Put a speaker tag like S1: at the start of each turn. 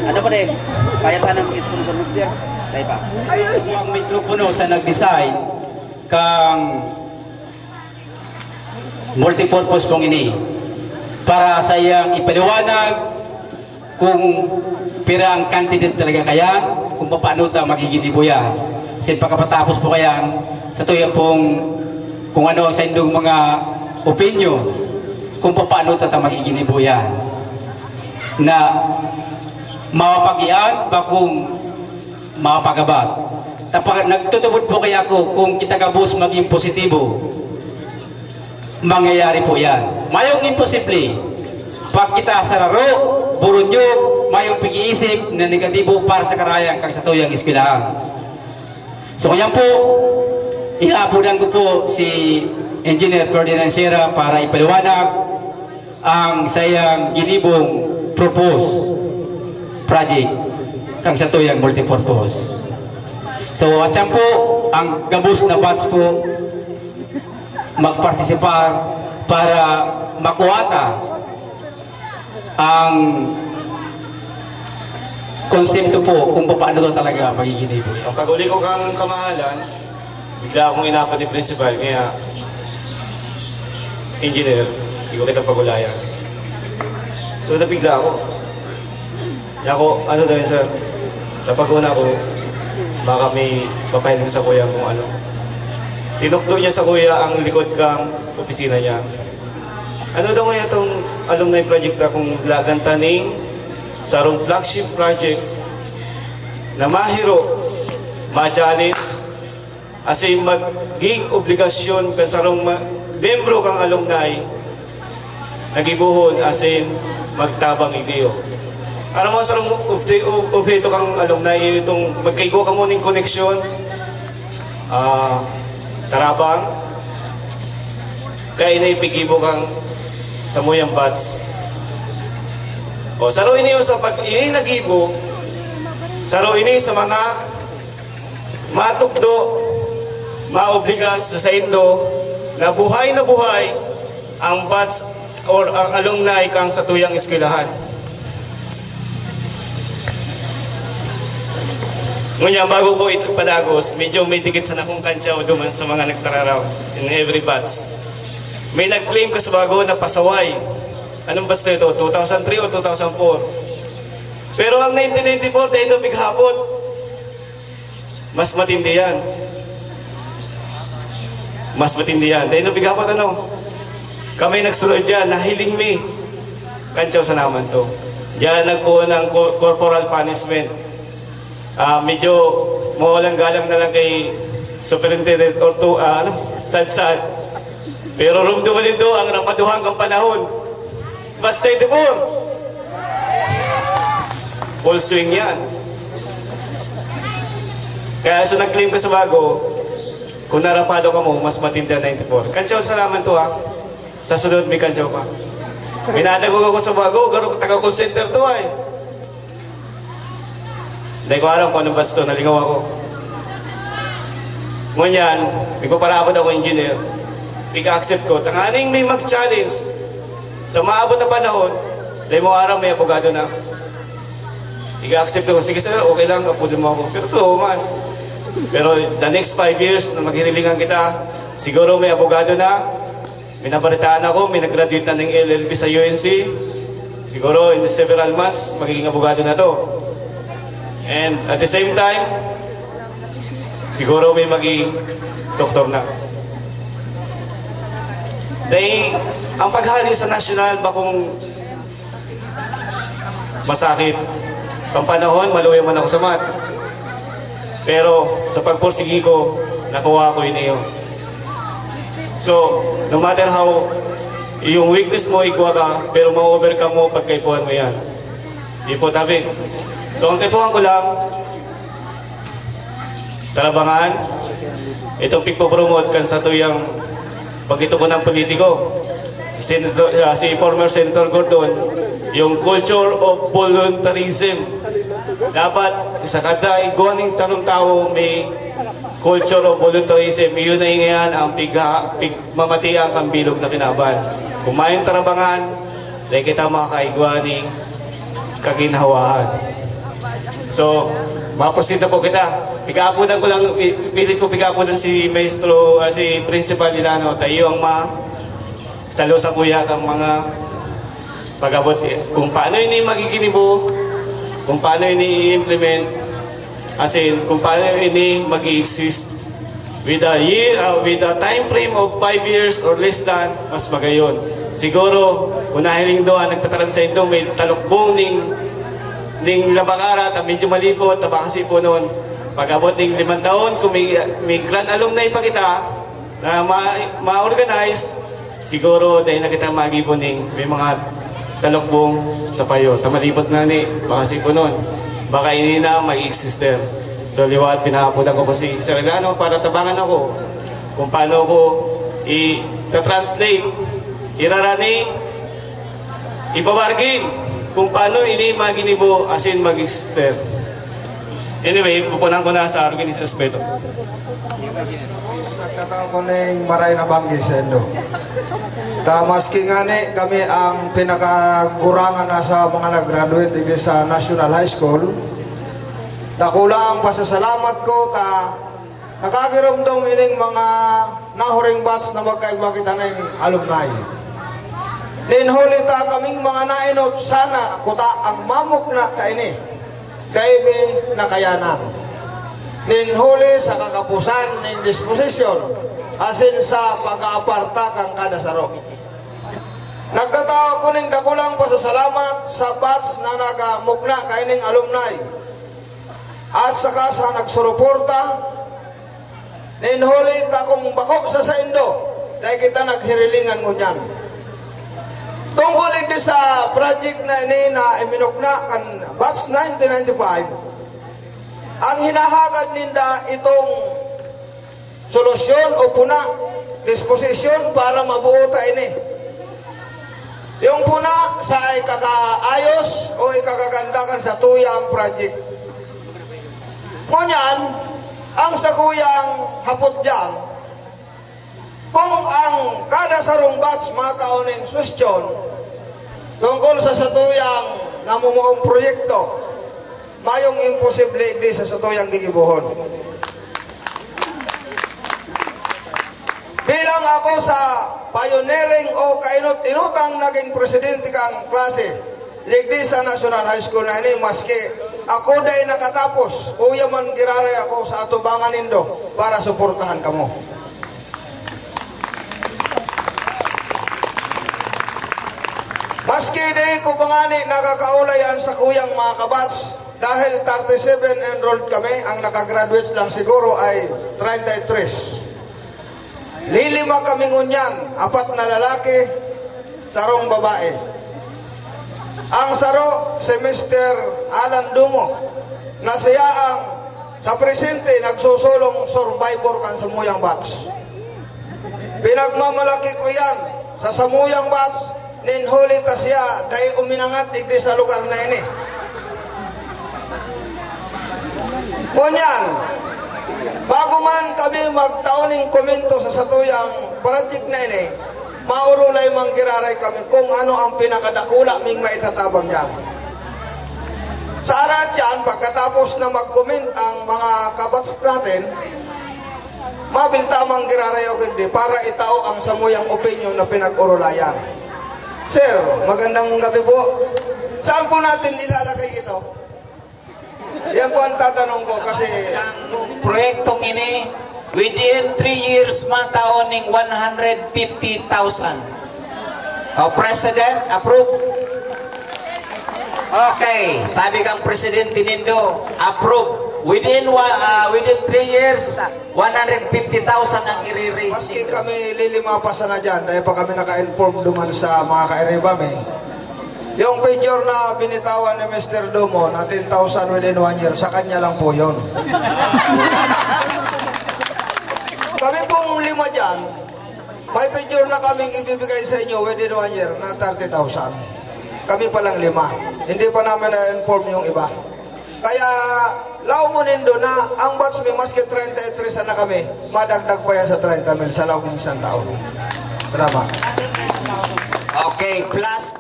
S1: Ano pa rin? Kaya tanang mikropono dia. Tayo pa.
S2: Ang mikropono sa nag-design kang multipurpose pong ini para sa iyang ipaliwanag kung pira ang candidate talaga kaya, kung paano ta magiging ibuyan. Kasi pagkapatapos po kaya sa tuya pong kung ano sa indong mga opinion kung paano ta magiging ibuyan na mapag-ian ba kung mapagabat. Nagtutubod po kaya ako kung kita kabus maging positibo, mangyayari po yan. Mayong imposible pag kita sa laro burunyog, mayong pag-iisip na negatibo para sa karayang kag sa tuyang eskwelahan. So kanya po inaapunan ko po si Engineer Ferdinand Sierra para ipaliwanag ang sayang ginibong propose project kang sa tuyang multipurpose. So atyan po ang gabus na batch po magpartisipar para makuwata ang konsepto po kung paano ito talaga magiging ibo.
S3: Ang pag-uli ko kang kamahalan, bigla akong inapat ni principal, kaya engineer, hindi ko kitang pagulayan. So nabigla ako. Kaya ako, ano daw yun sir, sa pag-una ko, baka may papahiling sa kuya kung ano. Tinukto niya sa kuya ang likod kang opisina niya. Ano daw ngayon itong alumni project na kung lagantaning sa arong flagship project na mahiro, ma-challenge, as in maging obligasyon kan sa arong membro kang alumni nagibuhon as in magtabang ideyo. Ano mo sa arong objeto kang alumni itong magkaigo ka mo ng koneksyon, tarabang, kaya inaipigibo kang sa muyang bats. O, saro ini sa pag ini nagibo, saro ini sa mga matukdo, maobligas sa indo, na buhay ang bats or ang alumni kang sa tuyang eskwelahan. Ngunya, bago ko ito padagos, medyo may dikit sa nakong kantsaw duman sa mga nagtararaw in every batch. May nag-claim ka sa bago na pasaway. Anong batch na ito? 2003 o 2004? Pero ang 1994, dahil na bighapon, mas matindi yan. Mas matindi yan. Dahil na bighapon ano? Kami nagsunod dyan, nahiling me. Kantsaw sa naman to. Diyan nagpo ng corporal punishment. Medyo mawalang galang na lang kay superintendent or to, sad-sad. Pero rumduman do ang rapaduhang kang panahon. Basta ito po. Full swing yan. Kaya so nag-claim ka sa bago, kung narapado ka mo, mas matindi ang 94. Kantsaw salaman to ha. Sa sunod may kantsaw pa. Minadagog ako sa bago, gano'ng taga-call center to ay. Hindi ko alam kung anong basto, nalingaw ako. Ngunyan, nagpaparabot ako engineer. Ika-accept ko, tanganing may mag-challenge sa maabot na panahon, dahil mo araw may abogado na. Ika-accept ko, sige sir, okay lang, apudin mo ako. Pero totoo man. Pero the next 5 years na maghirilingan kita, siguro may abogado na. Minabalitaan ako, may nag-graduate na ng LLB sa UNC. Siguro in several months, magiging abogado na to. And at the same time, siguro may magiging doktor na. Dahil ang paghali sa national, bakong masakit. Pang panahon, maluya man ako sa mat. Pero sa pagpursigi ko, nakuha ko yun iyo. So, no matter how yung weakness mo, ikuha ka, pero ma-overcome mo pag kaipuhan mo yan. Di po tabi. So, ang kaipuhan ko lang, talabangan, itong pagpo-promote kan sa tuyang pagkito ko ng politiko. Si former Senator Gordon, yung culture of voluntarism. Dapat sa kada iguaning sa tao may culture of voluntarism. Iyon na ngayon ang mamatiang ang bilog na kinaban. Kung mayong tarabangan, dahil kita makakaiguaning kaginhawaan. So, maproceed na po kita. Pigapunan ko lang, pilit ko pigapunan si Maestro, si Principal Ilano, tayo ang salo sa kuya kang mga pag-abot. Kung paano ini magiginibo, kung paano ini i-implement, as in, kung paano ini mag-exist with a time frame of 5 years or less than, mas magayon. Siguro, kung nahiling doon, nagtatalam sa indo, may talukbong ning labakara, medyo malipot, kasi po noon, pag-abot ng 5 taon, kung may grand alumni pa kita, na ma-organize, siguro, dahil na kita mag-ibon may mga talukbong sa payo. Tamalipot na kasi po noon, baka ini na mag-exister. So, liwat, pinahapunan ko po si Sir Ilano para tabangan ako kung paano ko i-translate, irarani, ibabargin, kung paano ini maginibo as in mag-exister. Anyway, pupunan ko na sa organizing aspeto.
S4: Nagkataon ko ng maray na banggi sa Indo. Maski nga kami ang pinakagurangan na sa mga nag-graduate sa National High School. Dakula ang pasasalamat ko nakakiramdam ining mga nahuring batch na magkaibakita ng alumni. Ninhuli kaming mga nainot sana kuta ang mamok na kaini kay may nakayanan. Ninhuli sa kakapusan ng disposition asin sa pag-aaparta kang kada saro. Nagkatao ko ning dakulang pasasalamat sa batch na nagamukna kaining alumni at saka sa nagsuruporta ninhuli kung bako sa Indo dahil kita naghirilingan mo niyan. Tungkol ito sa project na ini na iminukna kan batch 1995, ang hinahagad ninda itong solusyon o puna, disposisyon para mabuo ta ini. Yung puna sa ikakaayos o ikakagandakan sa tuyang project. Ngunyan, ang sa kuyang hapot dyan, kung ang kada sarong batch matauning susyon tungkol sa satuyang namumuong proyekto, mayong imposible di sa satuyang gigibuhon. Bilang ako sa pioneering o kainut-inutang naging presidente kang klase, ligdi sa National High School na ini, maski ako dahil nakatapos, uya man giraray ako sa atubangan nindo para suportahan kamo. Maski dahil ko pangani nakakaulayan sa kuyang mga kabats, dahil 37 enrolled kami, ang nakagraduate lang siguro ay 33. Lilima kami ngunyan, 4 na lalaki, sarong babae. Ang saro, si Mr. Alan Dumo, na siya ang sa presente nagsusulong survivor kan Samuyang Batch. Pinagmamalaki ko yan sa Samuyang Batch, ninhuli ta siya dahil uminangat igdi sa lugar na ini. Kunyan, bago man kami magtauning komento sa satuyang project na ini, maurulay manggiraray kami kung ano ang pinakadakula ming maitatabang yan. Sa arat yan, pagkatapos na mag-comment ang mga kabats natin, mabilta manggiraray o hindi para itao ang samuyang opinion na pinag-urulayan. Sir, magandang gabi po. Saan po natin ilalagay ito? Yan po ang tatanong ko kasi
S5: ang proyektong ini within 3 years mataoning 150,000. President, approve. Okay, sabi kang Presidente nindo, approve. Within 3 years, 150,000 ang i-raise.
S4: Maski kami lilimapasan na dyan, dahil pa kami naka-inform duman sa mga kairibami. Yung picture na binitawan ni Mr. Dumo na 10,000 within 1 year, sa kanya lang po yun. Kami pong 5 dyan, may picture na kaming ibibigay sa inyo within 1 year na 30,000. Kami palang 5. Hindi pa namin na-inform yung iba. Kaya, laumunin doon na ang batch may maski 33 na kami, madagdag pa yan sa 30 mil sa laong isang taon. Salamat.
S5: Okay, plus